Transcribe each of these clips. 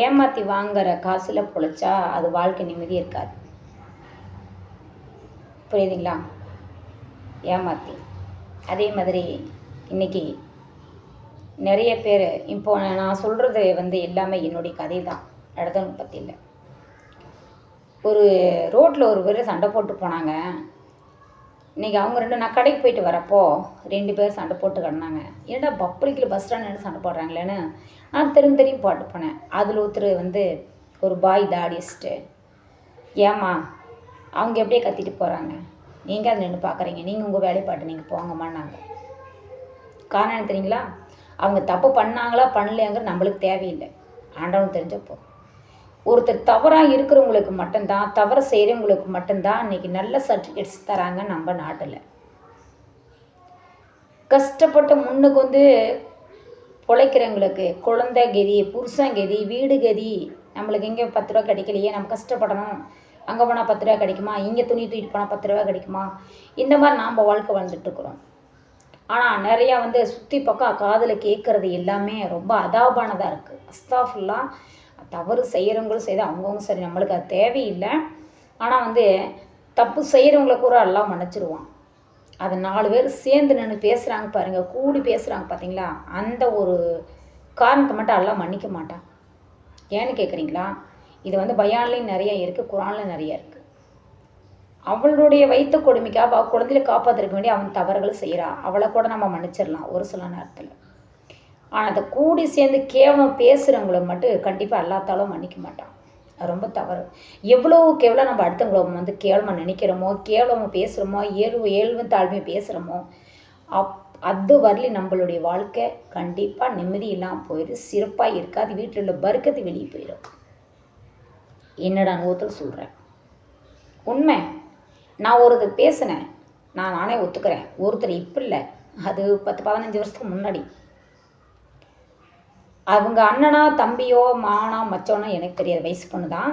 ஏமாற்றி வாங்குற காசில் பொழைச்சா அது வாழ்க்கை நிம்மதி இருக்காது. புரியுதுங்களா? ஏமாற்றி அதே மாதிரி இன்றைக்கி நிறைய பேர் இப்போ நான் சொல்கிறது எல்லாமே என்னுடைய கதை தான், நடந்தவங்க பற்றி இல்லை. ஒரு ரோட்டில் ஒரு பேர் சண்டை போட்டு போனாங்க. இன்றைக்கி அவங்க நான் கடைக்கு போயிட்டு வரப்போ 2 பேர் சண்டை போட்டு கிடந்தாங்க. ஏன்டா பப்ளிக்கில் பஸ் ஸ்டாண்ட் சண்டை போடுறாங்களேன்னு நான் தெரியும் போட்டு போனேன். அதில் ஒருத்தர் ஒரு பாய் தாடி வச்சுட்டு, ஏம்மா அவங்க எப்படியே கத்திட்டு போகிறாங்க, நீங்கள் அதை நின்று பார்க்குறீங்க, நீங்கள் உங்கள் வேலையை பாட்டு நீங்கள் போங்கம்மான்னாங்க. காரணம் என்ன தெரியுங்களா? அவங்க தப்பு பண்ணாங்களா பண்ணலையாங்கிற நம்மளுக்கு தேவையில்லை, ஆண்டவனுக்கு தெரிஞ்சப்போ. ஒருத்தர் தவறாக இருக்கிறவங்களுக்கு மட்டும்தான், தவறு செய்கிறவங்களுக்கு மட்டும்தான் இன்றைக்கி நல்ல சர்டிஃபிகேட்ஸ் தராங்க நம்ம நாட்டில். கஷ்டப்பட்டு முன்னுக்கு பொழைக்கிறவங்களுக்கு குழந்தை கதி, புருஷன் கதி, வீடு கதி. நம்மளுக்கு இங்கே 10 ரூபா கிடைக்கலையே, நம்ம கஷ்டப்படணும், அங்கே போனால் 10 ரூபா கிடைக்குமா, இங்கே துணி தூக்கிட்டு போனால் 10 ரூபா கிடைக்குமா, இந்த மாதிரி நாம் வாழ்க்கை வாழ்ந்துட்டுருக்குறோம். ஆனால் நிறையா சுற்றி பக்கம் காதில் கேட்குறது எல்லாமே ரொம்ப அதாபானதாக இருக்குது. அஸ்தாஃபுல்லாஹ். தவறு செய்கிறவங்களும் செய்து அவங்கவுங்க சரி, நம்மளுக்கு அது தேவையில்லை. ஆனால் தப்பு செய்கிறவங்கள கூட எல்லாம் மன்னிச்சிடுவான். அதை 4 பேர் சேர்ந்து நின்று பேசுகிறாங்க பாருங்கள், கூடி பேசுகிறாங்க பார்த்தீங்களா, அந்த ஒரு காரணத்தை மட்டும் எல்லாம் மன்னிக்க மாட்டான். ஏன்னு கேட்குறீங்களா? இது பயான்லேயும் நிறைய இருக்குது, குரான்லையும் நிறைய இருக்குது. அவளுடைய வயிற்று கொடுமைக்காக குழந்தையில காப்பாற்றிருக்க வேண்டிய அவன் தவறுகளை செய்கிறா, அவளை கூட நம்ம மன்னிச்சிடலாம் ஒரு சில நேரத்தில். ஆனால் அதை கூடி சேர்ந்து கேவலம் பேசுகிறவங்கள மட்டும் கண்டிப்பாக எல்லாத்தாலும் மன்னிக்க மாட்டான். அது ரொம்ப தவறு. எவ்வளோக்கு எவ்வளோ நம்ம அடுத்தவங்களை கேவலமாக நினைக்கிறோமோ, கேவலமாக பேசுகிறோமோ, ஏழ்வு தாழ்மையை பேசுகிறோமோ, அது வரலையும் நம்மளுடைய வாழ்க்கை கண்டிப்பாக நிம்மதி இல்லாமல் போயிடும், சிறப்பாக இருக்காது, வீட்டில் உள்ள பருக்கத்து வெளியே போயிடும். என்னடா அனுபவத்தில் சொல்கிறேன், உண்மை. நான் ஒருத்தர் பேசினேன், நானே ஒத்துக்கிறேன். ஒருத்தர் இப்போ இல்லை, அது 10-15 வருஷத்துக்கு முன்னாடி. அவங்க அண்ணனா தம்பியோ மானா மச்சோனோ எனக்கு தெரியாது, வயசு பொண்ணு தான்.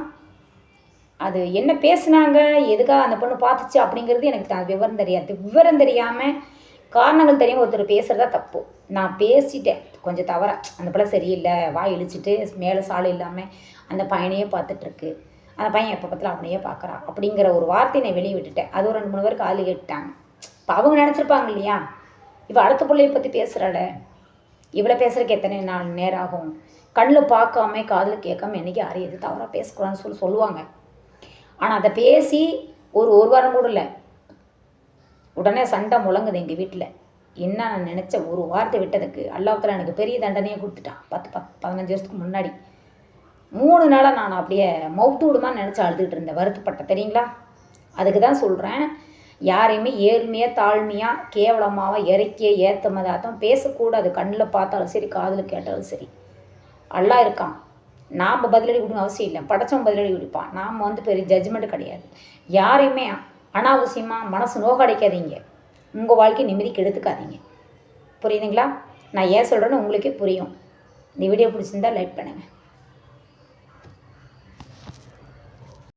அது என்ன பேசுனாங்க, எதுக்காக அந்த பொண்ணு பார்த்துச்சு அப்படிங்கிறது எனக்கு விவரம் தெரியாது. விவரம் தெரியாமல் காரணங்கள் தெரியும் ஒருத்தர் பேசுகிறதா தப்பு. நான் பேசிட்டேன் கொஞ்சம் தவறா, அந்த பிள்ளை சரியில்லை, வாய் இழிச்சிட்டு மேலே சாலை இல்லாமல் அந்த பையனையே பார்த்துட்ருக்கு, அந்த பையன் எப்போ பார்த்தாலும் அவனையே பார்க்குறான் அப்படிங்கிற ஒரு வார்த்தையை நான் வெளியே விட்டுட்டேன். அது ஒரு 2-3 பேர் காலி கேட்டுட்டாங்க. இப்போ அவங்க நினச்சிருப்பாங்க இல்லையா, இப்போ அடுத்த பிள்ளையை பற்றி பேசுகிறாள், இவ்வளோ பேசுகிறதுக்கு எத்தனை நாள் நேரம் ஆகும், கண்ணில் பார்க்காம காதில் கேட்காம என்றைக்கு யாரும் எது தவறாக பேசக்கூடாதுன்னு சொல்லுவாங்க. ஆனால் அதை பேசி ஒரு வாரம் கூட இல்லை, உடனே சண்டை முழங்குது எங்கள் வீட்டில். என்ன நான் நினச்ச ஒரு வார்த்தை விட்டதுக்கு அல்லாஹ்வுத்தாலா எனக்கு பெரிய தண்டனையே கொடுத்துட்டான். 10-15 வருஷத்துக்கு முன்னாடி 3 நாளாக நான் அப்படியே மவுத்து விடுமான்னு நினச்சி அழுதுகிட்டு இருந்தேன், வருத்தப்பட்ட தெரியுங்களா. அதுக்கு தான் சொல்கிறேன், யாரையுமே ஏழ்மையாக தாழ்மையாக கேவலமாக இறக்கிய ஏற்றமதாத்தான் பேசக்கூடாது. கண்ணில் பார்த்தாலும் சரி, காதில் கேட்டாலும் சரி. அல்லாஹ் இருக்கான், நாம் பதிலடி கொடுங்க அவசியம் இல்லை, படைச்சவன் பதிலடி கொடுப்பான். நாம் பெரிய ஜட்ஜ்மெண்ட்டு கிடையாது. யாரையுமே அனாவசியமாக மனசு நோக்கடைக்காதீங்க, உங்கள் வாழ்க்கை நிம்மதி கெடுத்துக்காதீங்க. புரியுதுங்களா? நான் ஏன் சொல்கிறேன்னு உங்களுக்கே புரியும். இந்த வீடியோ பிடிச்சிருந்தா லைக் பண்ணுங்கள்.